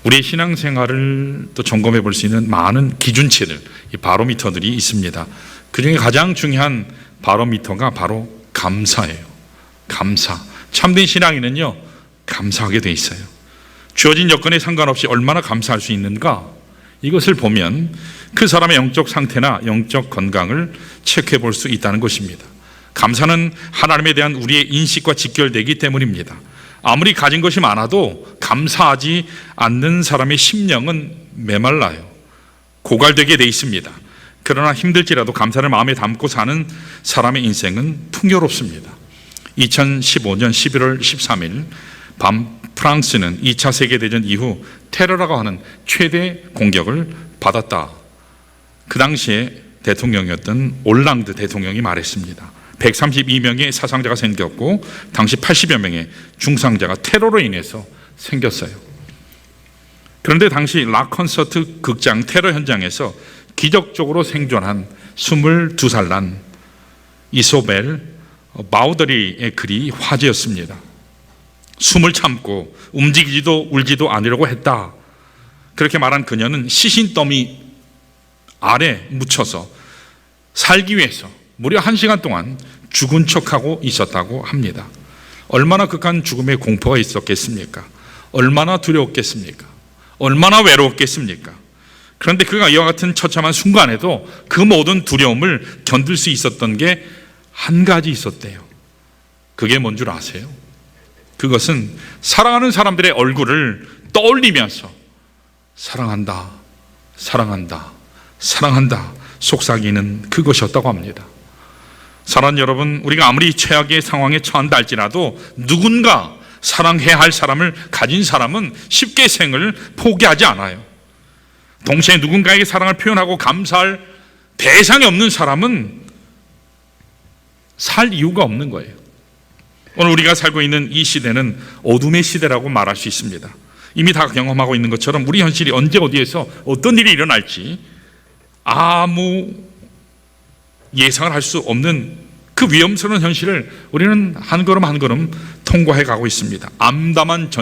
우리의 신앙생활을 또 점검해 볼 수 있는 많은 기준치들, 이 바로미터들이 있습니다. 그 중에 가장 중요한 바로미터가 바로 감사예요. 감사. 참된 신앙인은요, 감사하게 돼 있어요. 주어진 여건에 상관없이 얼마나 감사할 수 있는가, 이것을 보면 그 사람의 영적 상태나 영적 건강을 체크해 볼 수 있다는 것입니다. 감사는 하나님에 대한 우리의 인식과 직결되기 때문입니다. 아무리 가진 것이 많아도 감사하지 않는 사람의 심령은 메말라요. 고갈되게 돼 있습니다. 그러나 힘들지라도 감사를 마음에 담고 사는 사람의 인생은 풍요롭습니다. 2015년 11월 13일 밤 프랑스는 2차 세계대전 이후 테러라고 하는 최대 공격을 받았다. 그 당시에 대통령이었던 올랑드 대통령이 말했습니다. 132명의 사상자가 생겼고 당시 80여 명의 중상자가 테러로 인해서 생겼어요. 그런데 당시 락 콘서트 극장 테러 현장에서 기적적으로 생존한 22살 난 이소벨 바우더리의 글이 화제였습니다. 숨을 참고 움직이지도 울지도 않으려고 했다. 그렇게 말한 그녀는 시신더미 아래 묻혀서 살기 위해서 무려 1시간 동안 죽은 척하고 있었다고 합니다. 얼마나 극한 죽음의 공포가 있었겠습니까? 얼마나 두려웠겠습니까? 얼마나 외로웠겠습니까? 그런데 그가 이와 같은 처참한 순간에도 그 모든 두려움을 견딜 수 있었던 게 한 가지 있었대요. 그게 뭔 줄 아세요? 그것은 사랑하는 사람들의 얼굴을 떠올리면서 사랑한다, 사랑한다, 사랑한다 속삭이는 그것이었다고 합니다. 사랑하는 여러분, 우리가 아무리 최악의 상황에 처한다 할지라도 누군가 사랑해야 할 사람을 가진 사람은 쉽게 생을 포기하지 않아요. 동시에 누군가에게 사랑을 표현하고 감사할 대상이 없는 사람은 살 이유가 없는 거예요. 오늘 우리가 살고 있는 이 시대는 어둠의 시대라고 말할 수 있습니다. 이미 다 경험하고 있는 것처럼 우리 현실이 언제 어디에서 어떤 일이 일어날지 아무 예상을 할 수 없는 그 위험스러운 현실을 우리는 한 걸음 한 걸음 통과해 가고 있습니다. 암담한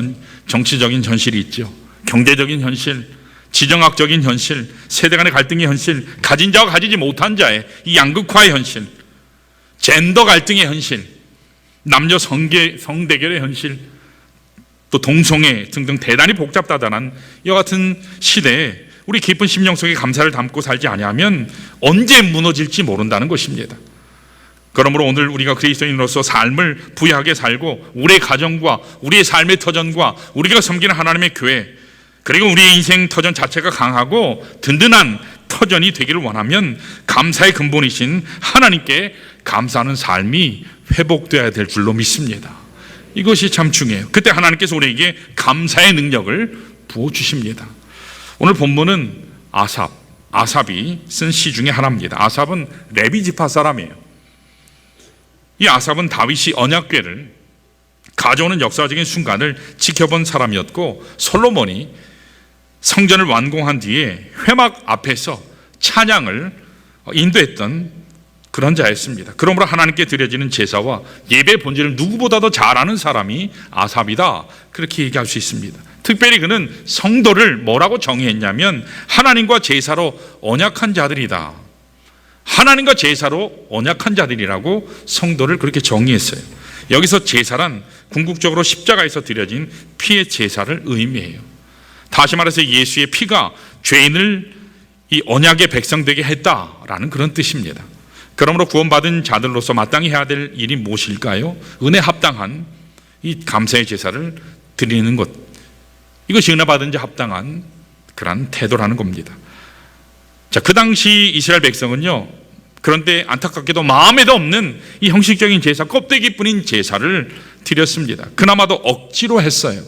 정치적인 현실이 있죠. 경제적인 현실, 지정학적인 현실, 세대 간의 갈등의 현실, 가진 자와 가지지 못한 자의 이 양극화의 현실, 젠더 갈등의 현실, 남녀 성대결의 현실, 또 동성애 등등 대단히 복잡다단한 이와 같은 시대에 우리 깊은 심령 속에 감사를 담고 살지 아니하면 언제 무너질지 모른다는 것입니다. 그러므로 오늘 우리가 그리스도인으로서 삶을 부유하게 살고 우리의 가정과 우리의 삶의 터전과 우리가 섬기는 하나님의 교회, 그리고 우리의 인생 터전 자체가 강하고 든든한 터전이 되기를 원하면 감사의 근본이신 하나님께 감사하는 삶이 회복되어야 될 줄로 믿습니다. 이것이 참 중요해요. 그때 하나님께서 우리에게 감사의 능력을 부어주십니다. 오늘 본문은 아삽이 쓴 시 중에 하나입니다. 아삽은 레위 지파 사람이에요. 이 아삽은 다윗이 언약궤를 가져오는 역사적인 순간을 지켜본 사람이었고, 솔로몬이 성전을 완공한 뒤에 회막 앞에서 찬양을 인도했던 그런 자였습니다. 그러므로 하나님께 드려지는 제사와 예배의 본질을 누구보다도 잘 아는 사람이 아삽이다, 그렇게 얘기할 수 있습니다. 특별히 그는 성도를 뭐라고 정의했냐면 하나님과 제사로 언약한 자들이다. 하나님과 제사로 언약한 자들이라고 성도를 그렇게 정의했어요. 여기서 제사란 궁극적으로 십자가에서 드려진 피의 제사를 의미해요. 다시 말해서 예수의 피가 죄인을 이 언약의 백성 되게 했다라는 그런 뜻입니다. 그러므로 구원받은 자들로서 마땅히 해야 될 일이 무엇일까요? 은혜 합당한 이 감사의 제사를 드리는 것, 이것이 은혜 받은 자 합당한 그런 태도라는 겁니다. 자, 그 당시 이스라엘 백성은요, 그런데 안타깝게도 마음에도 없는 이 형식적인 제사, 껍데기뿐인 제사를 드렸습니다. 그나마도 억지로 했어요.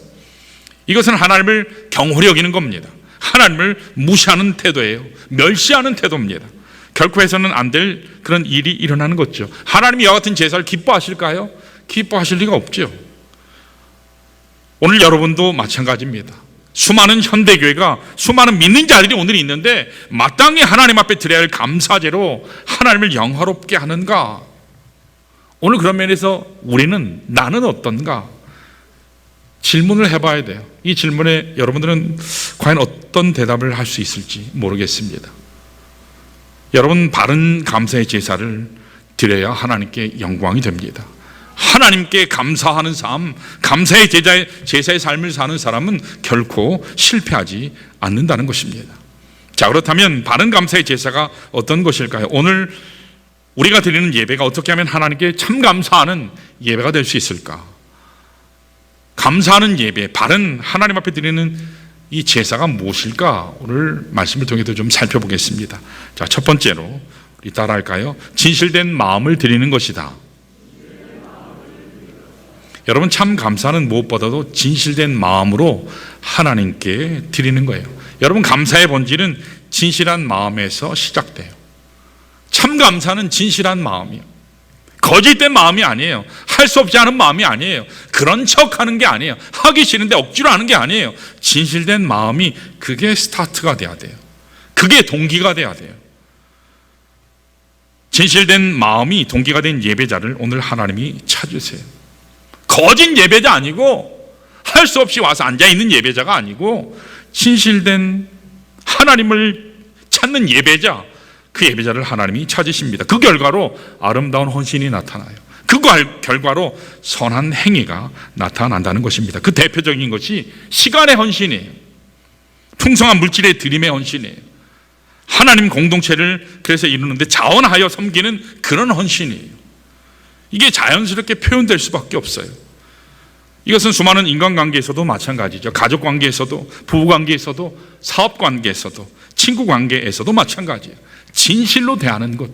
이것은 하나님을 경홀히 여기는 겁니다. 하나님을 무시하는 태도예요. 멸시하는 태도입니다. 결코 해서는 안 될 그런 일이 일어나는 거죠. 하나님이 이와 같은 제사를 기뻐하실까요? 기뻐하실 리가 없죠. 오늘 여러분도 마찬가지입니다. 수많은 현대교회가 수많은 믿는 자들이 오늘 있는데 마땅히 하나님 앞에 드려야 할 감사제로 하나님을 영화롭게 하는가? 오늘 그런 면에서 나는 어떤가? 질문을 해봐야 돼요. 이 질문에 여러분들은 과연 어떤 대답을 할 수 있을지 모르겠습니다. 여러분, 바른 감사의 제사를 드려야 하나님께 영광이 됩니다. 하나님께 감사하는 삶, 감사의 제사의 삶을 사는 사람은 결코 실패하지 않는다는 것입니다. 자, 그렇다면 바른 감사의 제사가 어떤 것일까요? 오늘 우리가 드리는 예배가 어떻게 하면 하나님께 참 감사하는 예배가 될 수 있을까? 감사하는 예배, 바른 하나님 앞에 드리는 이 제사가 무엇일까? 오늘 말씀을 통해서 좀 살펴보겠습니다. 자, 첫 번째로 우리 따라할까요? 진실된 마음을 드리는 것이다. 여러분, 참 감사는 무엇보다도 진실된 마음으로 하나님께 드리는 거예요. 여러분, 감사의 본질은 진실한 마음에서 시작돼요. 참 감사는 진실한 마음이에요. 거짓된 마음이 아니에요. 할 수 없지 않은 마음이 아니에요. 그런 척 하는 게 아니에요. 하기 싫은데 억지로 하는 게 아니에요. 진실된 마음이, 그게 스타트가 돼야 돼요. 그게 동기가 돼야 돼요. 진실된 마음이 동기가 된 예배자를 오늘 하나님이 찾으세요. 거짓 예배자 아니고, 할 수 없이 와서 앉아있는 예배자가 아니고, 진실된 하나님을 찾는 예배자, 그 예배자를 하나님이 찾으십니다. 그 결과로 아름다운 헌신이 나타나요. 그 결과로 선한 행위가 나타난다는 것입니다. 그 대표적인 것이 시간의 헌신이에요. 풍성한 물질의 드림의 헌신이에요. 하나님 공동체를 그래서 이루는데 자원하여 섬기는 그런 헌신이에요. 이게 자연스럽게 표현될 수밖에 없어요. 이것은 수많은 인간관계에서도 마찬가지죠. 가족관계에서도, 부부관계에서도, 사업관계에서도, 친구관계에서도 마찬가지예요. 진실로 대하는 것.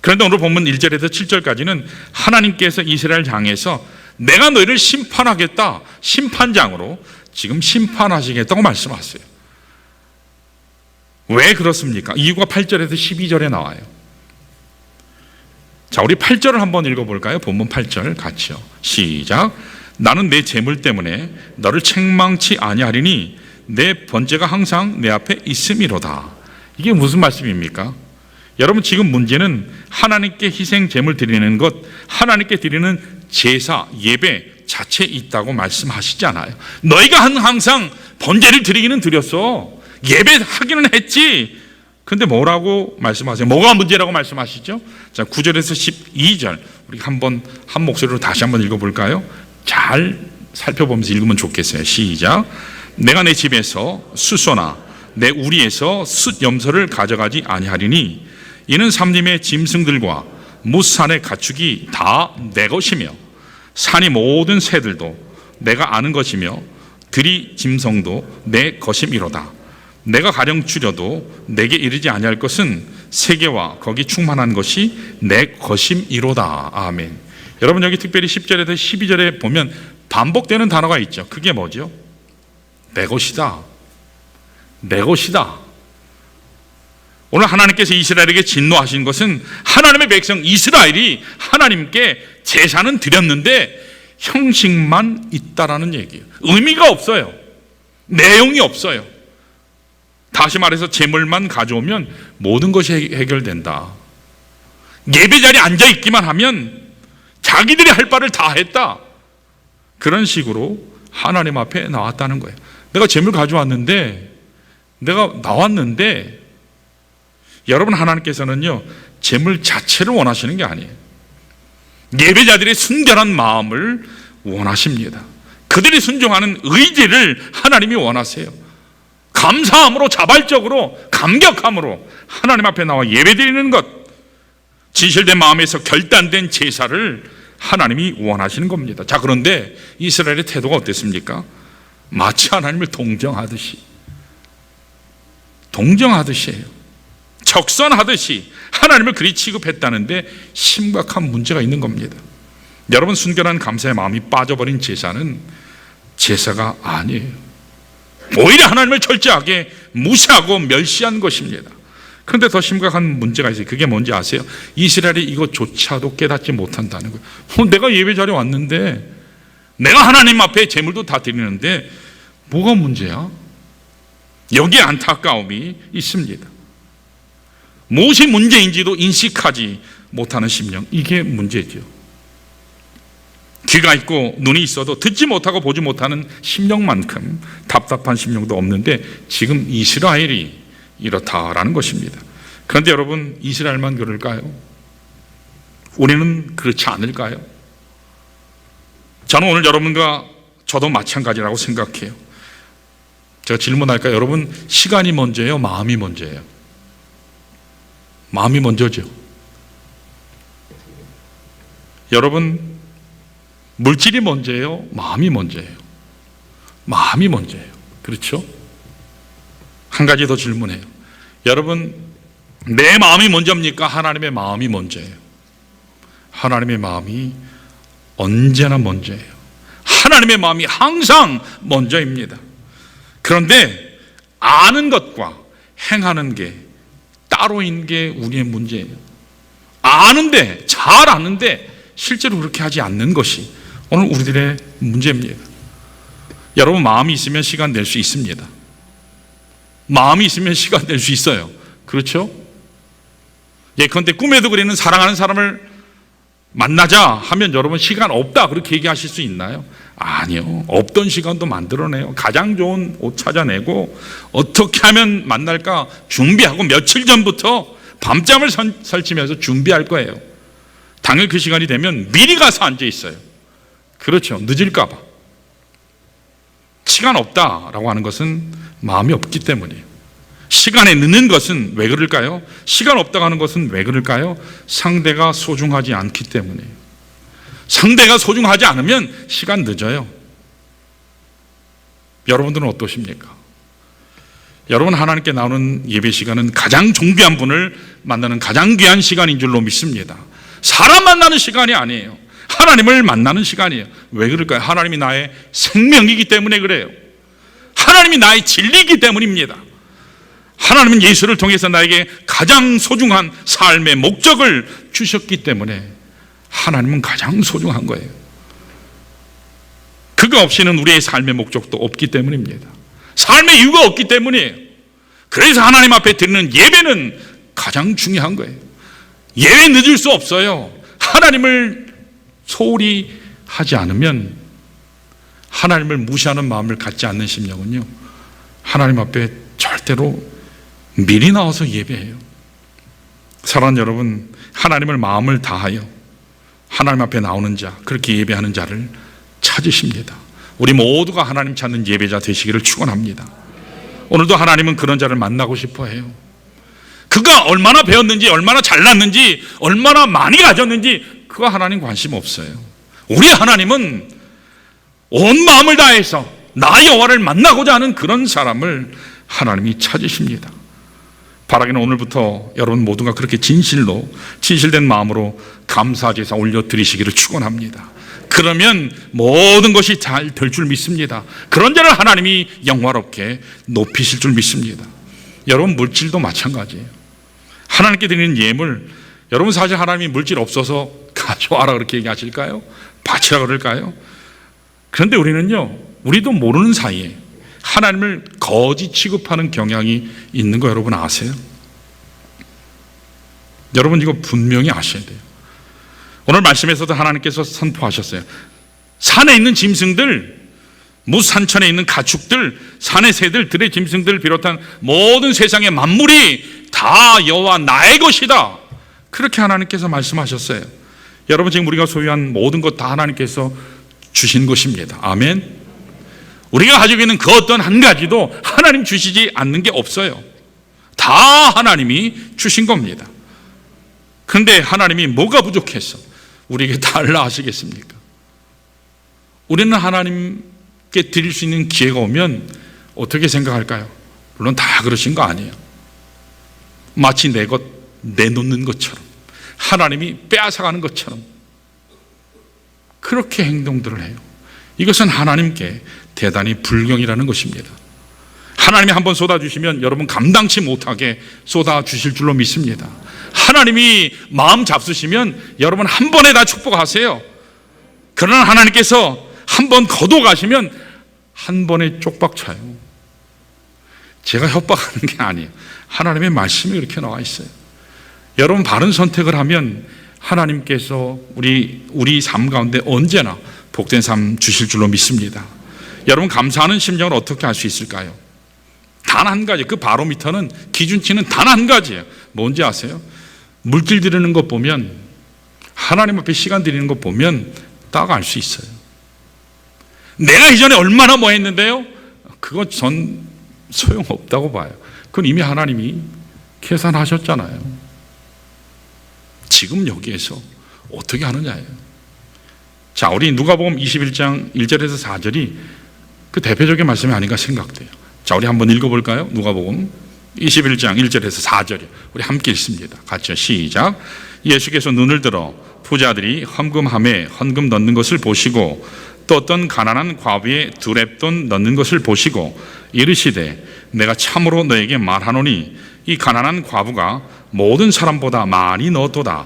그런데 오늘 본문 1절에서 7절까지는 하나님께서 이스라엘 향해서 내가 너희를 심판하겠다, 심판장으로 지금 심판하시겠다고 말씀하세요. 왜 그렇습니까? 이유가 8절에서 12절에 나와요. 자, 우리 8절을 한번 읽어볼까요? 본문 8절 같이요. 시작. 나는 내 재물 때문에 너를 책망치 아니하리니 내 번제가 항상 내 앞에 있음이로다. 이게 무슨 말씀입니까? 여러분, 지금 문제는 하나님께 희생 제물 드리는 것, 하나님께 드리는 제사, 예배 자체에 있다고 말씀하시지 않아요. 너희가 항상 번제를 드리기는 드렸어. 예배하기는 했지. 근데 뭐라고 말씀하세요? 뭐가 문제라고 말씀하시죠? 자, 9절에서 12절 우리 한 목소리로 다시 한번 읽어볼까요? 잘 살펴보면서 읽으면 좋겠어요. 시작. 내가 내 집에서 숫소나 내 우리에서 숫 염소를 가져가지 아니하리니 이는 삼림의 짐승들과 무산의 가축이 다 내 것이며 산이 모든 새들도 내가 아는 것이며 들이 짐승도 내 것임이로다. 내가 가령 줄여도 내게 이르지 아니할 것은 세계와 거기 충만한 것이 내 것임이로다. 아멘. 여러분, 여기 특별히 10절에서 12절에 보면 반복되는 단어가 있죠. 그게 뭐죠? 내 것이다. 내 것이다. 오늘 하나님께서 이스라엘에게 진노하신 것은 하나님의 백성 이스라엘이 하나님께 제사는 드렸는데 형식만 있다라는 얘기예요. 의미가 없어요. 내용이 없어요. 다시 말해서 제물만 가져오면 모든 것이 해결된다. 예배 자리에 앉아있기만 하면 자기들이 할 바를 다 했다. 그런 식으로 하나님 앞에 나왔다는 거예요. 내가 제물 가져왔는데, 내가 나왔는데, 여러분, 하나님께서는요 제물 자체를 원하시는 게 아니에요. 예배자들의 순결한 마음을 원하십니다. 그들이 순종하는 의지를 하나님이 원하세요. 감사함으로, 자발적으로, 감격함으로 하나님 앞에 나와 예배드리는 것, 진실된 마음에서 결단된 제사를 하나님이 원하시는 겁니다. 자, 그런데 이스라엘의 태도가 어땠습니까? 마치 하나님을 동정하듯이에요. 적선하듯이 하나님을 그리 취급했다는데 심각한 문제가 있는 겁니다. 여러분, 순결한 감사의 마음이 빠져버린 제사는 제사가 아니에요. 오히려 하나님을 철저하게 무시하고 멸시한 것입니다. 그런데 더 심각한 문제가 있어요. 그게 뭔지 아세요? 이스라엘이 이것조차도 깨닫지 못한다는 거예요. 내가 예배 자리에 왔는데, 내가 하나님 앞에 제물도 다 드리는데 뭐가 문제야? 여기에 안타까움이 있습니다. 무엇이 문제인지도 인식하지 못하는 심령, 이게 문제죠. 귀가 있고 눈이 있어도 듣지 못하고 보지 못하는 심령만큼 답답한 심령도 없는데 지금 이스라엘이 이렇다라는 것입니다. 그런데 여러분, 이스라엘만 그럴까요? 우리는 그렇지 않을까요? 저는 오늘 여러분과 저도 마찬가지라고 생각해요. 제가 질문할까요? 여러분, 시간이 먼저예요? 마음이 먼저예요? 마음이 먼저죠. 여러분, 물질이 먼저예요? 마음이 먼저예요? 마음이 먼저예요. 그렇죠? 한 가지 더 질문해요. 여러분, 내 마음이 먼저입니까? 하나님의 마음이 먼저예요? 하나님의 마음이 언제나 먼저예요. 하나님의 마음이 항상 먼저입니다. 그런데 아는 것과 행하는 게 따로인 게 우리의 문제예요. 아는데, 잘 아는데 실제로 그렇게 하지 않는 것이 오늘 우리들의 문제입니다. 여러분, 마음이 있으면 시간 낼 수 있습니다. 마음이 있으면 시간 낼 수 있어요. 그렇죠? 예컨대 꿈에도 그리는 사랑하는 사람을 만나자 하면 여러분 시간 없다 그렇게 얘기하실 수 있나요? 아니요. 없던 시간도 만들어내요. 가장 좋은 옷 찾아내고 어떻게 하면 만날까 준비하고 며칠 전부터 밤잠을 설치면서 준비할 거예요. 당일 그 시간이 되면 미리 가서 앉아 있어요. 그렇죠. 늦을까 봐. 시간 없다라고 하는 것은 마음이 없기 때문이에요. 시간에 늦는 것은 왜 그럴까요? 시간 없다고 하는 것은 왜 그럴까요? 상대가 소중하지 않기 때문이에요. 상대가 소중하지 않으면 시간 늦어요. 여러분들은 어떠십니까? 여러분, 하나님께 나오는 예배 시간은 가장 존귀한 분을 만나는 가장 귀한 시간인 줄로 믿습니다. 사람 만나는 시간이 아니에요. 하나님을 만나는 시간이에요. 왜 그럴까요? 하나님이 나의 생명이기 때문에 그래요. 하나님이 나의 진리이기 때문입니다. 하나님은 예수를 통해서 나에게 가장 소중한 삶의 목적을 주셨기 때문에 하나님은 가장 소중한 거예요. 그거 없이는 우리의 삶의 목적도 없기 때문입니다. 삶의 이유가 없기 때문이에요. 그래서 하나님 앞에 드리는 예배는 가장 중요한 거예요. 예배 늦을 수 없어요. 하나님을 소홀히 하지 않으면, 하나님을 무시하는 마음을 갖지 않는 심령은요, 하나님 앞에 절대로 미리 나와서 예배해요. 사랑하는 여러분, 하나님을 마음을 다하여 하나님 앞에 나오는 자, 그렇게 예배하는 자를 찾으십니다. 우리 모두가 하나님 찾는 예배자 되시기를 축원합니다. 오늘도 하나님은 그런 자를 만나고 싶어 해요. 그가 얼마나 배웠는지, 얼마나 잘났는지, 얼마나 많이 가졌는지 그거 하나님 관심 없어요. 우리 하나님은 온 마음을 다해서 나 여호와를 만나고자 하는 그런 사람을 하나님이 찾으십니다. 바라기는 오늘부터 여러분 모두가 그렇게 진실된 마음으로 감사제사 올려드리시기를 축원합니다. 그러면 모든 것이 잘 될 줄 믿습니다. 그런 자를 하나님이 영화롭게 높이실 줄 믿습니다. 여러분, 물질도 마찬가지예요. 하나님께 드리는 예물, 여러분 사실 하나님이 물질 없어서 가져와라 그렇게 얘기하실까요? 바치라 그럴까요? 그런데 우리는요, 우리도 모르는 사이에 하나님을 거지 취급하는 경향이 있는 거 여러분 아세요? 여러분 이거 분명히 아셔야 돼요. 오늘 말씀에서도 하나님께서 선포하셨어요. 산에 있는 짐승들, 무산천에 있는 가축들, 산의 새들, 들의 짐승들 비롯한 모든 세상의 만물이 다 여호와 나의 것이다. 그렇게 하나님께서 말씀하셨어요. 여러분, 지금 우리가 소유한 모든 것 다 하나님께서 주신 것입니다. 아멘. 우리가 가지고 있는 그 어떤 한 가지도 하나님 주시지 않는 게 없어요. 다 하나님이 주신 겁니다. 그런데 하나님이 뭐가 부족해서 우리에게 달라 하시겠습니까? 우리는 하나님께 드릴 수 있는 기회가 오면 어떻게 생각할까요? 물론 다 그러신 거 아니에요. 마치 내 것 내놓는 것처럼, 하나님이 빼앗아가는 것처럼 그렇게 행동들을 해요. 이것은 하나님께 대단히 불경이라는 것입니다. 하나님이 한번 쏟아주시면 여러분 감당치 못하게 쏟아주실 줄로 믿습니다. 하나님이 마음 잡수시면 여러분 한 번에 다 축복하세요. 그러나 하나님께서 한 번 거둬가시면 한 번에 쪽박 쳐요. 제가 협박하는 게 아니에요. 하나님의 말씀이 이렇게 나와 있어요. 여러분 바른 선택을 하면 하나님께서 우리 삶 가운데 언제나 복된 삶 주실 줄로 믿습니다. 여러분, 감사하는 심정을 어떻게 알 수 있을까요? 단 한 가지, 그 바로미터는, 기준치는 단 한 가지예요. 뭔지 아세요? 물질 드리는 것 보면, 하나님 앞에 시간 드리는 것 보면 딱 알 수 있어요. 내가 이전에 얼마나 뭐 했는데요? 그거 전 소용없다고 봐요. 그건 이미 하나님이 계산하셨잖아요. 지금 여기에서 어떻게 하느냐예요. 자, 우리 누가복음 21장 1절에서 4절이 그 대표적인 말씀이 아닌가 생각돼요. 자, 우리 한번 읽어볼까요? 누가복음 21장 1절에서 4절이요. 우리 함께 읽습니다. 같이요. 시작. 예수께서 눈을 들어 부자들이 헌금함에 헌금 넣는 것을 보시고 또 어떤 가난한 과부의 두렙돈 넣는 것을 보시고 이르시되 내가 참으로 너에게 말하노니 이 가난한 과부가 모든 사람보다 많이 넣었도다.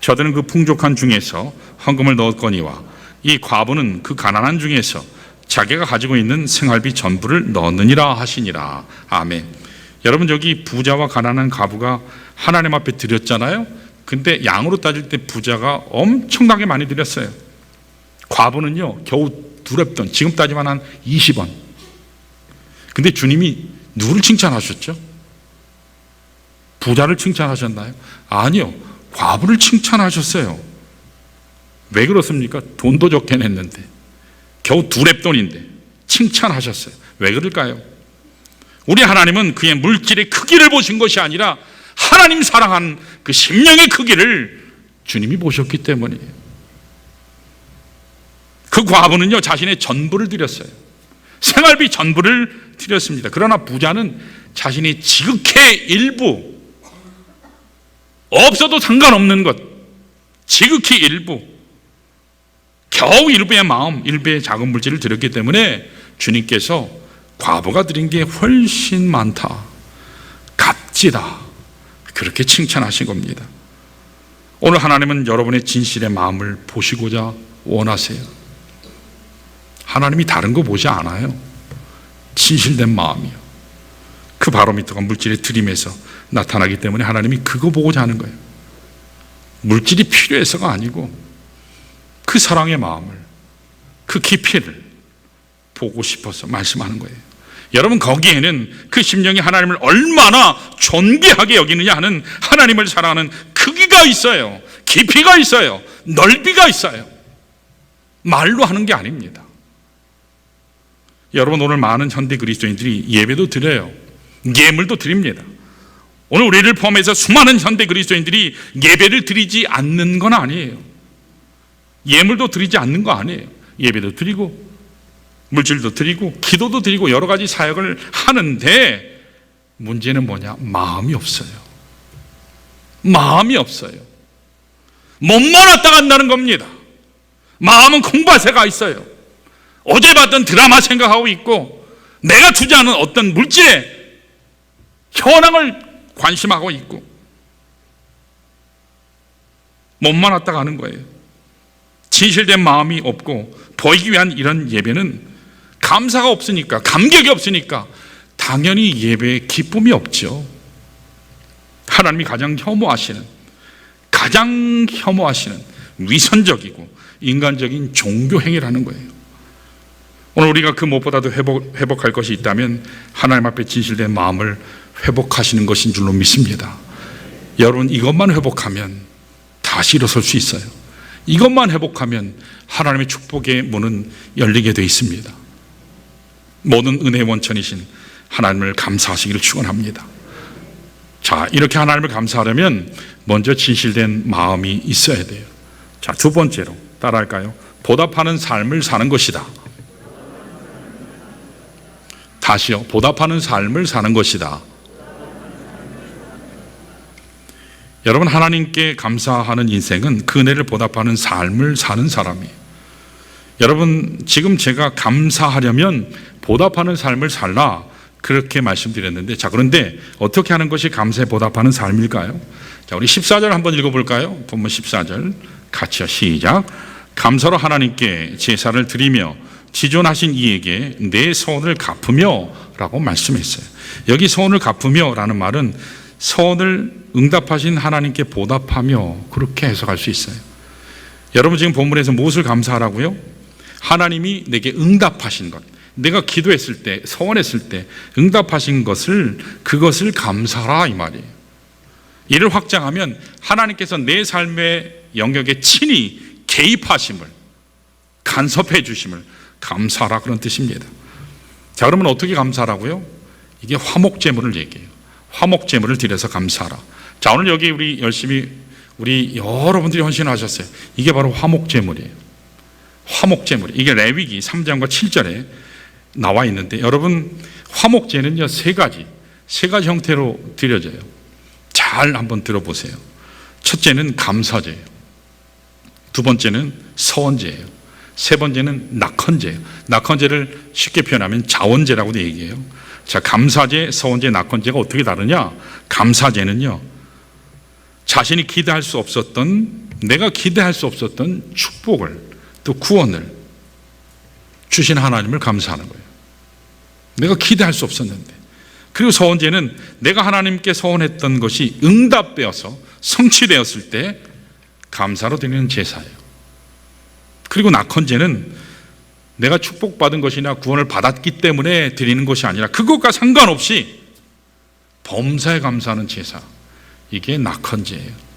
저들은 그 풍족한 중에서 헌금을 넣었거니와 이 과부는 그 가난한 중에서 자기가 가지고 있는 생활비 전부를 넣느니라 하시니라. 아멘. 여러분, 저기 부자와 가난한 과부가 하나님 앞에 드렸잖아요. 근데 양으로 따질 때 부자가 엄청나게 많이 드렸어요. 과부는요 겨우 두렙돈, 지금 따지면 한 20원. 근데 주님이 누구를 칭찬하셨죠? 부자를 칭찬하셨나요? 아니요, 과부를 칭찬하셨어요. 왜 그렇습니까? 돈도 적게 냈는데, 겨우 두렙돈인데 칭찬하셨어요. 왜 그럴까요? 우리 하나님은 그의 물질의 크기를 보신 것이 아니라 하나님 사랑한 그 심령의 크기를 주님이 보셨기 때문이에요. 그 과부는요 자신의 전부를 드렸어요. 생활비 전부를 드렸습니다. 그러나 부자는 자신의 지극히 일부, 없어도 상관없는 것, 지극히 일부, 겨우 일부의 마음, 일부의 작은 물질을 드렸기 때문에 주님께서 과부가 드린 게 훨씬 많다, 값지다, 그렇게 칭찬하신 겁니다. 오늘 하나님은 여러분의 진실의 마음을 보시고자 원하세요. 하나님이 다른 거 보지 않아요. 진실된 마음이요. 그 바로미터가 물질의 드림에서 나타나기 때문에 하나님이 그거 보고자 하는 거예요. 물질이 필요해서가 아니고 그 사랑의 마음을, 그 깊이를 보고 싶어서 말씀하는 거예요. 여러분, 거기에는 그 심령이 하나님을 얼마나 존귀하게 여기느냐 하는 하나님을 사랑하는 크기가 있어요. 깊이가 있어요. 넓이가 있어요. 말로 하는 게 아닙니다. 여러분, 오늘 많은 현대 그리스도인들이 예배도 드려요. 예물도 드립니다. 오늘 우리를 포함해서 수많은 현대 그리스도인들이 예배를 드리지 않는 건 아니에요. 예물도 드리지 않는 거 아니에요. 예배도 드리고 물질도 드리고 기도도 드리고 여러 가지 사역을 하는데 문제는 뭐냐? 마음이 없어요. 마음이 없어요. 몸만 왔다 간다는 겁니다. 마음은 콩밭에가 있어요. 어제 봤던 드라마 생각하고 있고 내가 투자하는 어떤 물질의 현황을 관심하고 있고 몸만 왔다 가는 거예요. 진실된 마음이 없고 보이기 위한 이런 예배는 감사가 없으니까, 감격이 없으니까 당연히 예배에 기쁨이 없죠. 하나님이 가장 혐오하시는 위선적이고 인간적인 종교 행위라는 거예요. 오늘 우리가 그 무엇보다도 회복할 것이 있다면 하나님 앞에 진실된 마음을 회복하시는 것인 줄로 믿습니다. 여러분, 이것만 회복하면 다시 일어설 수 있어요. 이것만 회복하면 하나님의 축복의 문은 열리게 되어 있습니다. 모든 은혜의 원천이신 하나님을 감사하시기를 축원합니다. 자, 이렇게 하나님을 감사하려면 먼저 진실된 마음이 있어야 돼요. 자, 두 번째로 따라할까요? 보답하는 삶을 사는 것이다. 다시요. 보답하는 삶을 사는 것이다. 여러분, 하나님께 감사하는 인생은 그 은혜를 보답하는 삶을 사는 사람이에요. 여러분, 지금 제가 감사하려면 보답하는 삶을 살라, 그렇게 말씀드렸는데, 자, 그런데 어떻게 하는 것이 감사에 보답하는 삶일까요? 자, 우리 14절 한번 읽어볼까요? 본문 14절 같이요. 시작. 감사로 하나님께 제사를 드리며 지존하신 이에게 내 소원을 갚으며 라고 말씀했어요. 여기 소원을 갚으며 라는 말은 소원을 응답하신 하나님께 보답하며, 그렇게 해석할 수 있어요. 여러분, 지금 본문에서 무엇을 감사하라고요? 하나님이 내게 응답하신 것, 내가 기도했을 때, 서원했을 때 응답하신 그것을 감사하라 이 말이에요. 이를 확장하면 하나님께서 내 삶의 영역에 친히 개입하심을, 간섭해 주심을 감사하라, 그런 뜻입니다. 자, 그러면 어떻게 감사하라고요? 이게 화목제물을 얘기해요. 화목제물을 드려서 감사하라. 자, 오늘 여기 우리 열심히 우리 여러분들이 헌신하셨어요. 이게 바로 화목제물이에요. 화목제물. 이게 레위기 3장과 7절에 나와 있는데, 여러분, 화목제는요 세 가지 형태로 드려져요. 잘 한번 들어보세요. 첫째는 감사제예요. 두 번째는 서원제예요. 세 번째는 낙헌제예요. 낙헌제를 쉽게 표현하면 자원제라고도 얘기해요. 자, 감사제, 서원제, 낙헌제가 어떻게 다르냐? 감사제는요, 자신이 기대할 수 없었던, 내가 기대할 수 없었던 축복을, 또 구원을 주신 하나님을 감사하는 거예요. 내가 기대할 수 없었는데. 그리고 서원제는 내가 하나님께 서원했던 것이 응답되어서 성취되었을 때 감사로 드리는 제사예요. 그리고 낙헌제는 내가 축복받은 것이나 구원을 받았기 때문에 드리는 것이 아니라 그것과 상관없이 범사에 감사하는 제사, 이게 낙헌제예요.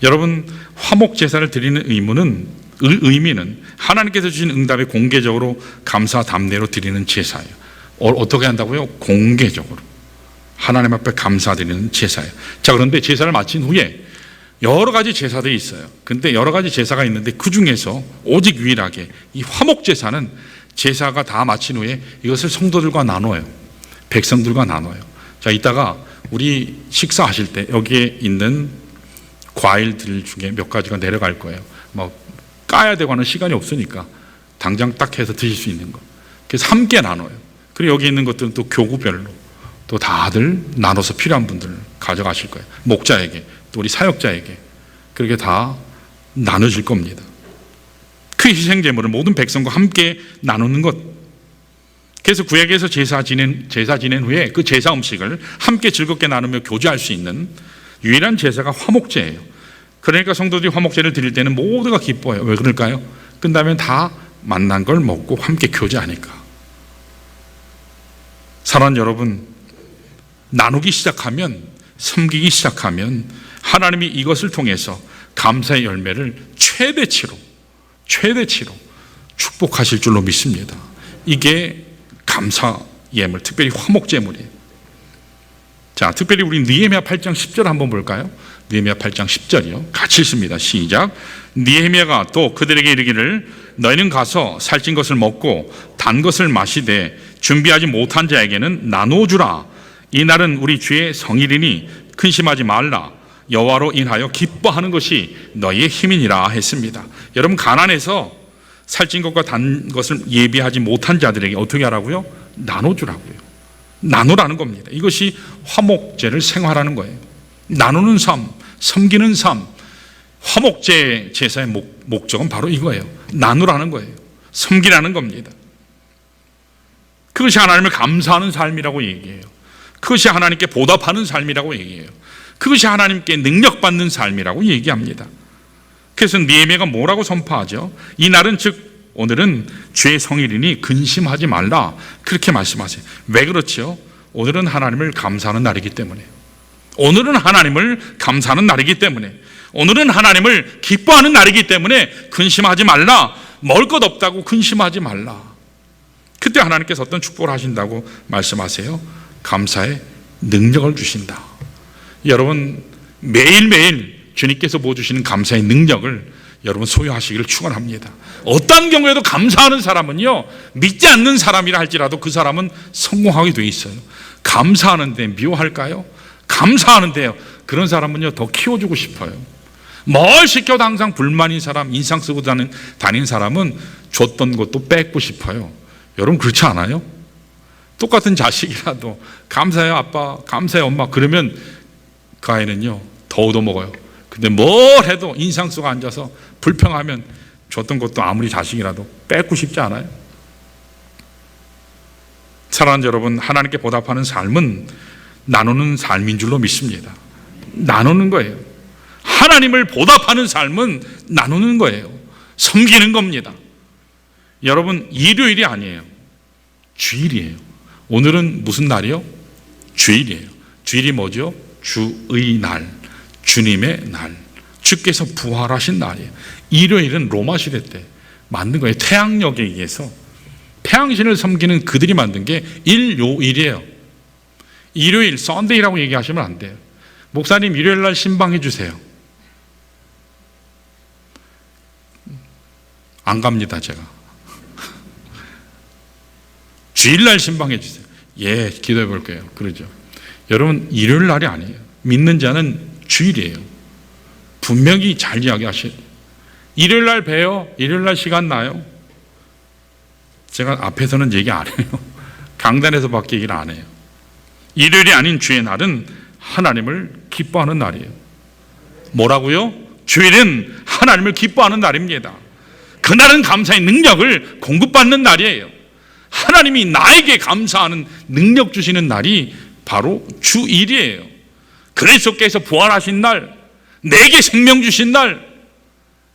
여러분, 화목제사를 드리는 의미는 하나님께서 주신 응답에 공개적으로 감사 담내로 드리는 제사예요. 어떻게 한다고요? 공개적으로 하나님 앞에 감사드리는 제사예요. 자, 그런데 제사를 마친 후에 여러 가지 제사들이 있어요. 근데 여러 가지 제사가 있는데 그 중에서 오직 유일하게 이 화목제사는 제사가 다 마친 후에 이것을 성도들과 나눠요. 백성들과 나눠요. 자, 이따가 우리 식사하실 때 여기에 있는 과일들 중에 몇 가지가 내려갈 거예요. 뭐 까야 되고 하는 시간이 없으니까 당장 딱 해서 드실 수 있는 거. 그래서 함께 나눠요. 그리고 여기 있는 것들은 또 교구별로 또 다들 나눠서 필요한 분들 가져가실 거예요. 목자에게, 또 우리 사역자에게 그렇게 다 나눠질 겁니다. 그 희생제물을 모든 백성과 함께 나누는 것. 그래서 구약에서 제사 지낸 후에 그 제사 음식을 함께 즐겁게 나누며 교제할 수 있는 유일한 제사가 화목제예요. 그러니까 성도들이 화목제를 드릴 때는 모두가 기뻐요. 왜 그럴까요? 끝나면 다 만난 걸 먹고 함께 교제하니까. 사랑하는 여러분, 나누기 시작하면, 섬기기 시작하면 하나님이 이것을 통해서 감사의 열매를 최대치로 축복하실 줄로 믿습니다. 이게 감사 예물, 특별히 화목제물이에요. 자, 특별히 우리 느헤미야 8장 10절 한번 볼까요? 느헤미야 8장 10절이요. 같이 읽습니다. 시작. 느헤미야가 또 그들에게 이르기를 너희는 가서 살찐 것을 먹고 단 것을 마시되 준비하지 못한 자에게는 나눠주라. 이날은 우리 주의 성일이니 근심하지 말라. 여호와로 인하여 기뻐하는 것이 너희의 힘이니라 했습니다. 여러분, 가난해서 살찐 것과 단 것을 예비하지 못한 자들에게 어떻게 하라고요? 나눠주라고요. 나누라는 겁니다. 이것이 화목제를 생활하는 거예요. 나누는 삶, 섬기는 삶. 화목제 제사의 목적은 바로 이거예요. 나누라는 거예요. 섬기라는 겁니다. 그것이 하나님을 감사하는 삶이라고 얘기해요. 그것이 하나님께 보답하는 삶이라고 얘기해요. 그것이 하나님께 능력받는 삶이라고 얘기합니다. 그래서 느헤미야가 뭐라고 선포하죠? 이날은 즉 오늘은 주의 성일이니 근심하지 말라, 그렇게 말씀하세요. 왜 그렇죠? 오늘은 하나님을 감사하는 날이기 때문에, 오늘은 하나님을 감사하는 날이기 때문에, 오늘은 하나님을 기뻐하는 날이기 때문에 근심하지 말라. 먹을 것 없다고 근심하지 말라. 그때 하나님께서 어떤 축복을 하신다고 말씀하세요? 감사의 능력을 주신다. 여러분, 매일매일 주님께서 보여주시는 감사의 능력을 여러분 소유하시기를 축원합니다. 어떤 경우에도 감사하는 사람은요, 믿지 않는 사람이라 할지라도 그 사람은 성공하게 돼 있어요. 감사하는데 미워할까요? 감사하는데요, 그런 사람은요 더 키워주고 싶어요. 뭘 시켜도 항상 불만인 사람, 인상 쓰고 다니는 사람은 줬던 것도 뺏고 싶어요. 여러분, 그렇지 않아요? 똑같은 자식이라도 감사해요 아빠, 감사해요 엄마, 그러면 그 아이는요 더 얻어먹어요. 근데 뭘 해도 인상 쓰고 앉아서 불평하면 줬던 것도 아무리 자식이라도 뺏고 싶지 않아요? 사랑하는 여러분, 하나님께 보답하는 삶은 나누는 삶인 줄로 믿습니다. 나누는 거예요. 하나님을 보답하는 삶은 나누는 거예요. 섬기는 겁니다. 여러분, 일요일이 아니에요. 주일이에요. 오늘은 무슨 날이요? 주일이에요. 주일이 뭐죠? 주의 날, 주님의 날, 주께서 부활하신 날이에요. 일요일은 로마 시대 때 만든 거예요. 태양력에 의해서 태양신을 섬기는 그들이 만든 게 일요일이에요. 일요일, 썬데이라고 얘기하시면 안 돼요. 목사님, 일요일 날 신방해 주세요. 안 갑니다, 제가. 주일날 신방해 주세요. 예, 기도해 볼게요. 그러죠. 여러분, 일요일 날이 아니에요. 믿는 자는 주일이에요. 분명히 잘 이야기하셔야 돼요. 일요일 날 봬요. 일요일 날 시간 나요. 제가 앞에서는 얘기 안 해요. 강단에서밖에 얘기를 안 해요. 일요일이 아닌 주의 날은 하나님을 기뻐하는 날이에요. 뭐라고요? 주일은 하나님을 기뻐하는 날입니다. 그날은 감사의 능력을 공급받는 날이에요. 하나님이 나에게 감사하는 능력 주시는 날이 바로 주일이에요. 그리스도께서 부활하신 날, 내게 생명 주신 날,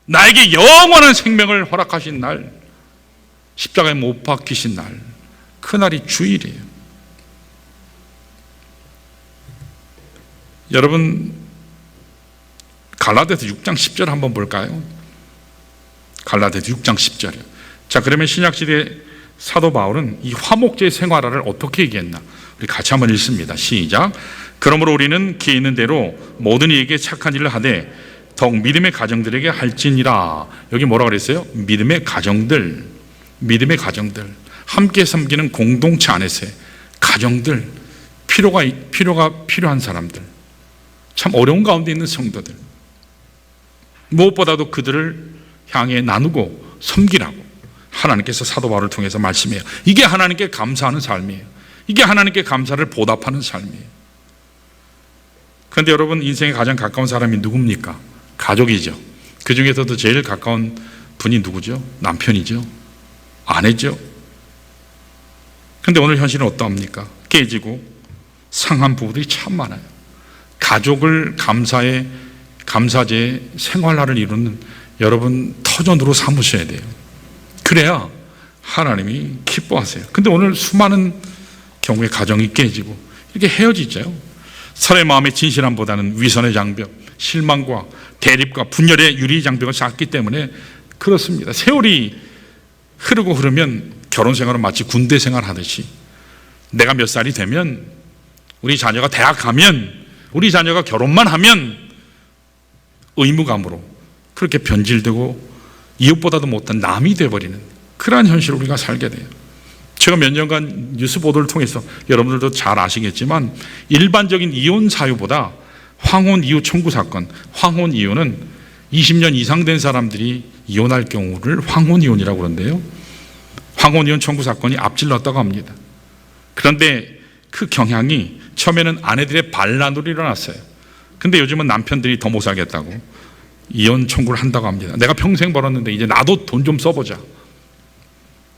나에게 영원한 생명을 허락하신 날, 십자가에 못 박히신 날, 그날이 주일이에요. 여러분, 갈라디아서 6장 10절 한번 볼까요? 갈라디아서 6장 10절이요. 자, 그러면 신약시대 사도 바울은 이 화목제 생활화를 어떻게 얘기했나? 우리 같이 한번 읽습니다. 시작. 그러므로 우리는 기회 있는 대로 모든 이에게 착한 일을 하되 더욱 믿음의 가정들에게 할지니라. 여기 뭐라 그랬어요? 믿음의 가정들, 믿음의 가정들, 함께 섬기는 공동체 안에서의 가정들, 필요가 필요한 사람들, 참 어려운 가운데 있는 성도들, 무엇보다도 그들을 향해 나누고 섬기라고 하나님께서 사도 바울을 통해서 말씀해요. 이게 하나님께 감사하는 삶이에요. 이게 하나님께 감사를 보답하는 삶이에요. 그런데 여러분, 인생에 가장 가까운 사람이 누굽니까? 가족이죠. 그 중에서도 제일 가까운 분이 누구죠? 남편이죠. 아내죠. 그런데 오늘 현실은 어떠합니까? 깨지고 상한 부부들이 참 많아요. 가족을 감사제의 생활화를 이루는 여러분 터전으로 삼으셔야 돼요. 그래야 하나님이 기뻐하세요. 근데 오늘 수많은 경우에 가정이 깨지고 이렇게 헤어지죠. 서로의 마음의 진실함보다는 위선의 장벽, 실망과 대립과 분열의 유리 장벽을 쌓기 때문에 그렇습니다. 세월이 흐르면 결혼 생활은 마치 군대 생활 하듯이 내가 몇 살이 되면, 우리 자녀가 대학 가면, 우리 자녀가 결혼만 하면 의무감으로 그렇게 변질되고 이웃보다도 못한 남이 되어버리는 그러한 현실을 우리가 살게 돼요. 제가 몇 년간 뉴스 보도를 통해서 여러분들도 잘 아시겠지만 일반적인 이혼 사유보다 황혼 이후 청구 사건, 황혼 이혼은 20년 이상 된 사람들이 이혼할 경우를 황혼 이혼이라고 그러는데요, 황혼 이혼 청구 사건이 앞질렀다고 합니다. 그런데 그 경향이 처음에는 아내들의 반란으로 일어났어요. 근데 요즘은 남편들이 더 못 살겠다고 이혼 청구를 한다고 합니다. 내가 평생 벌었는데 이제 나도 돈 좀 써보자,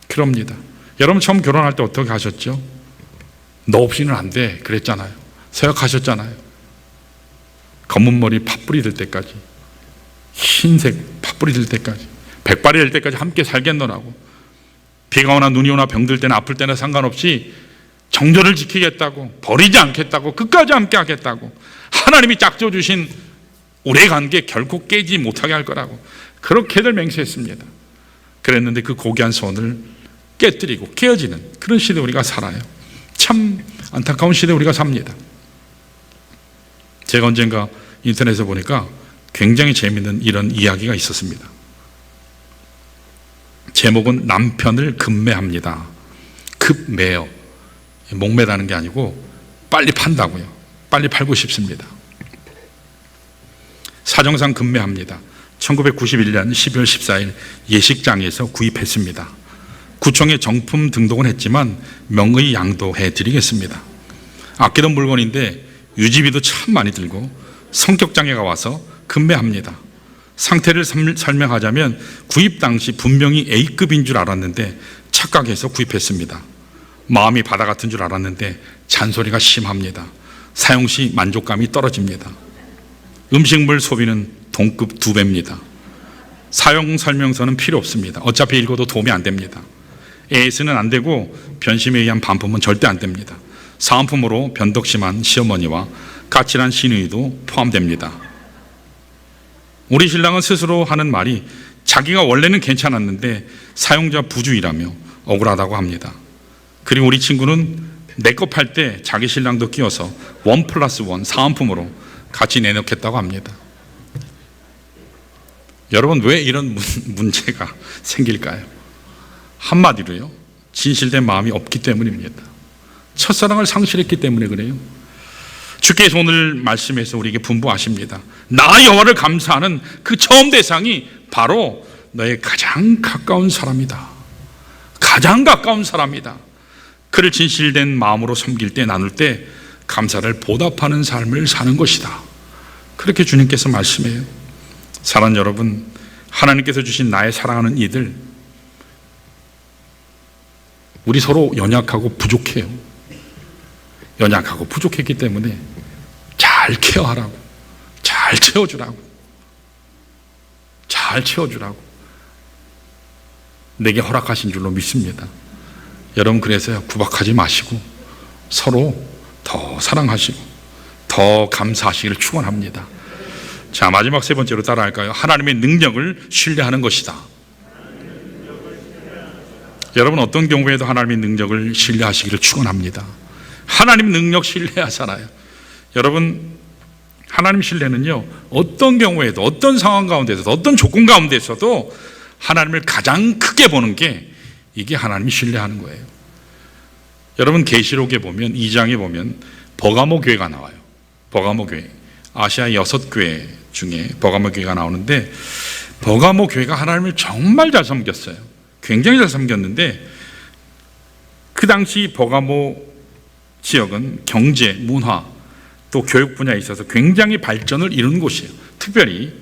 그럽니다. 여러분 처음 결혼할 때 어떻게 하셨죠? 너 없이는 안 돼 그랬잖아요. 생각하셨잖아요. 검은 머리 팥뿌리 될 때까지, 흰색 팥뿌리 될 때까지, 백발이 될 때까지 함께 살겠노라고. 비가 오나 눈이 오나 병들 때나 아플 때나 상관없이 정절을 지키겠다고, 버리지 않겠다고, 끝까지 함께 하겠다고, 하나님이 짝져 주신 우리의 관계 결코 깨지 못하게 할 거라고 그렇게들 맹세했습니다. 그랬는데 그 고귀한 소원을 깨뜨리고 깨어지는 그런 시대 우리가 살아요. 참 안타까운 시대 우리가 삽니다. 제가 언젠가 인터넷에 보니까 굉장히 재미있는 이런 이야기가 있었습니다. 제목은 남편을 급매합니다. 급매요. 목매다는 게 아니고 빨리 판다고요. 빨리 팔고 싶습니다. 사정상 급매합니다. 1991년 12월 14일 예식장에서 구입했습니다. 구청에 정품 등록은 했지만 명의 양도해 드리겠습니다. 아끼던 물건인데 유지비도 참 많이 들고 성격장애가 와서 급매합니다. 상태를 설명하자면 구입 당시 분명히 A급인 줄 알았는데 착각해서 구입했습니다. 마음이 바다 같은 줄 알았는데 잔소리가 심합니다. 사용 시 만족감이 떨어집니다. 음식물 소비는 동급 2배입니다. 사용 설명서는 필요 없습니다. 어차피 읽어도 도움이 안 됩니다. AS는 안 되고 변심에 의한 반품은 절대 안 됩니다. 사은품으로 변덕심한 시어머니와 까칠한 시누이도 포함됩니다. 우리 신랑은 스스로 하는 말이 자기가 원래는 괜찮았는데 사용자 부주의라며 억울하다고 합니다. 그리고 우리 친구는 내 거 팔 때 자기 신랑도 끼워서 1+1 사은품으로 같이 내놓겠다고 합니다. 여러분, 왜 이런 문제가 생길까요? 한마디로요, 진실된 마음이 없기 때문입니다. 첫사랑을 상실했기 때문에 그래요. 주께서 오늘 말씀에서 우리에게 분부하십니다. 나 여호와를 감사하는 그 처음 대상이 바로 너의 가장 가까운 사람이다. 가장 가까운 사람이다. 그를 진실된 마음으로 섬길 때, 나눌 때 감사를 보답하는 삶을 사는 것이다. 그렇게 주님께서 말씀해요. 사랑하는 여러분, 하나님께서 주신 나의 사랑하는 이들, 우리 서로 연약하고 부족해요. 연약하고 부족했기 때문에 잘 케어하라고, 잘 채워주라고, 잘 채워주라고 내게 허락하신 줄로 믿습니다. 여러분, 그래서 구박하지 마시고 서로 더 사랑하시고 더 감사하시기를 축원합니다. 자, 마지막 세 번째로 따라할까요? 하나님의 능력을 신뢰하는 것이다. 여러분, 어떤 경우에도 하나님의 능력을 신뢰하시기를 축원합니다. 하나님 능력 신뢰하잖아요. 여러분, 하나님 신뢰는요, 어떤 경우에도, 어떤 상황 가운데서도, 어떤 조건 가운데서도 하나님을 가장 크게 보는 게, 이게 하나님이 신뢰하는 거예요. 여러분, 계시록에 보면 2장에 보면 버가모 교회가 나와요. 버가모 교회, 아시아 6교회 중에 버가모 교회가 나오는데, 버가모 교회가 하나님을 정말 잘 섬겼어요. 굉장히 잘 섬겼는데, 그 당시 버가모 지역은 경제, 문화, 또 교육 분야에 있어서 굉장히 발전을 이룬 곳이에요. 특별히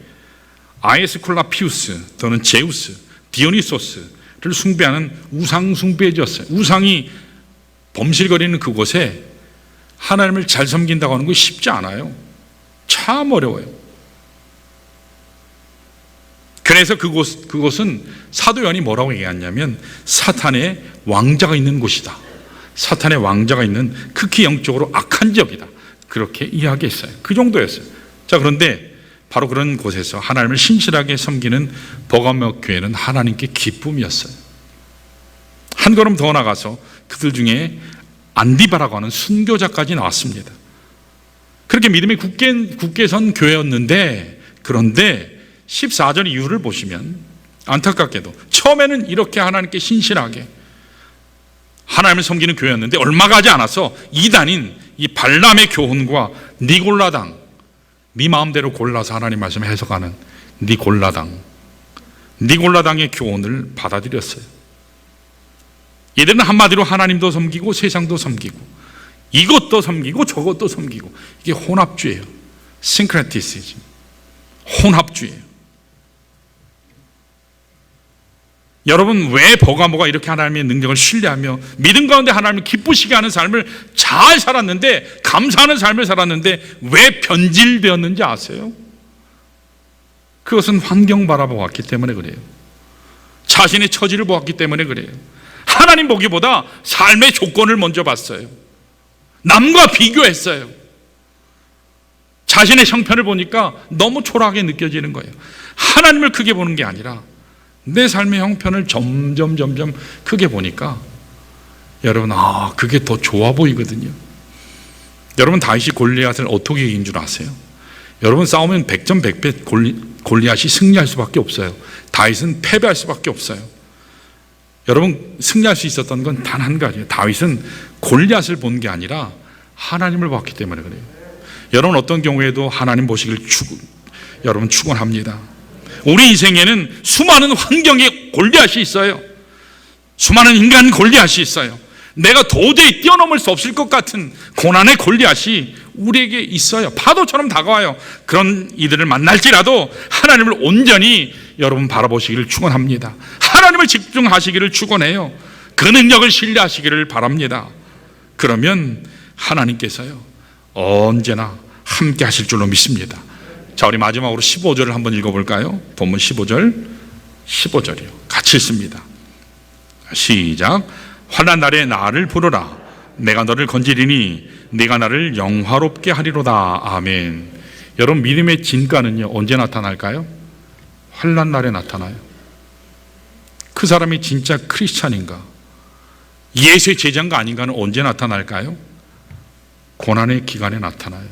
아에스쿨라피우스 또는 제우스, 디오니소스를 숭배하는 우상 숭배지였어요. 우상이 범실거리는 그곳에 하나님을 잘 섬긴다고 하는 거 쉽지 않아요. 참 어려워요. 그래서 그곳은 사도 요한이 뭐라고 얘기했냐면 사탄의 왕자가 있는 곳이다. 사탄의 왕자가 있는 극히 영적으로 악한 지역이다. 그렇게 이야기했어요. 그 정도였어요. 자, 그런데 바로 그런 곳에서 하나님을 신실하게 섬기는 버가모 교회는 하나님께 기쁨이었어요. 한 걸음 더 나가서 그들 중에 안디바라고 하는 순교자까지 나왔습니다. 그렇게 믿음이 굳게 선 교회였는데, 그런데 14절 이후를 보시면 안타깝게도 처음에는 이렇게 하나님께 신실하게 하나님을 섬기는 교회였는데 얼마 가지 않아서 이단인 이 발람의 교훈과 니골라당, 네 마음대로 골라서 하나님 말씀을 해석하는 니골라당의 교훈을 받아들였어요. 얘들은 한마디로 하나님도 섬기고 세상도 섬기고 이것도 섬기고 저것도 섬기고, 이게 혼합주의예요. 싱크레티시즘, 혼합주의예요. 여러분, 왜 버가모가 이렇게 하나님의 능력을 신뢰하며 믿음 가운데 하나님을 기쁘시게 하는 삶을 잘 살았는데, 감사하는 삶을 살았는데 왜 변질되었는지 아세요? 그것은 환경 바라보았기 때문에 그래요. 자신의 처지를 보았기 때문에 그래요. 하나님 보기보다 삶의 조건을 먼저 봤어요. 남과 비교했어요. 자신의 형편을 보니까 너무 초라하게 느껴지는 거예요. 하나님을 크게 보는 게 아니라 내 삶의 형편을 점점 크게 보니까, 여러분, 그게 더 좋아 보이거든요. 여러분, 다윗이 골리앗을 어떻게 이긴 줄 아세요? 여러분, 싸우면 100점 100배 골리앗이 승리할 수밖에 없어요. 다윗은 패배할 수밖에 없어요. 여러분, 승리할 수 있었던 건 단 한 가지예요. 다윗은 골리앗을 본 게 아니라 하나님을 봤기 때문에 그래요. 여러분, 어떤 경우에도 하나님 보시길 여러분 축원합니다. 우리 인생에는 수많은 환경의 골리앗이 있어요. 수많은 인간 골리앗이 있어요. 내가 도저히 뛰어넘을 수 없을 것 같은 고난의 골리앗이 우리에게 있어요. 파도처럼 다가와요. 그런 이들을 만날지라도 하나님을 온전히 여러분 바라보시기를 축원합니다. 하나님을 집중하시기를 축원해요. 그 능력을 신뢰하시기를 바랍니다. 그러면 하나님께서요, 언제나 함께 하실 줄로 믿습니다. 자, 우리 마지막으로 15절을 한번 읽어볼까요? 본문 15절 15절이요. 같이 읽습니다. 시작. 환난 날에 나를 부르라. 내가 너를 건지리니 네가 나를 영화롭게 하리로다. 아멘. 여러분, 믿음의 진가는요, 언제 나타날까요? 환난 날에 나타나요. 그 사람이 진짜 크리스찬인가, 예수의 제자인가 아닌가는 언제 나타날까요? 고난의 기간에 나타나요.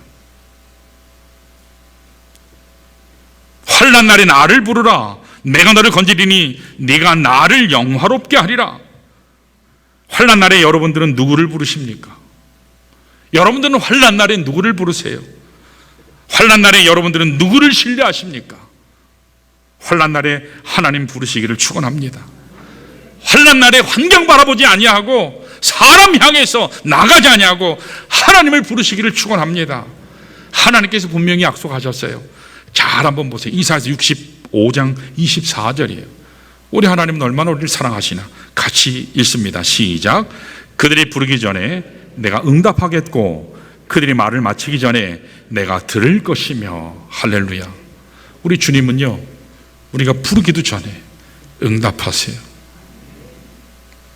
환난 날에 나를 부르라. 내가 너를 건지리니 네가 나를 영화롭게 하리라. 환난 날에 여러분들은 누구를 부르십니까? 여러분들은 환난 날에 누구를 부르세요? 환난 날에 여러분들은 누구를 신뢰하십니까? 환난 날에 하나님 부르시기를 축원합니다. 환난 날에 환경 바라보지 아니하고 사람 향해서 나가지 아니하고 하나님을 부르시기를 축원합니다. 하나님께서 분명히 약속하셨어요. 잘 한번 보세요. 이사야서 65장 24절이에요. 우리 하나님은 얼마나 우리를 사랑하시나. 같이 읽습니다. 시작. 그들이 부르기 전에 내가 응답하겠고 그들이 말을 마치기 전에 내가 들을 것이며. 할렐루야. 우리 주님은요, 우리가 부르기도 전에 응답하세요.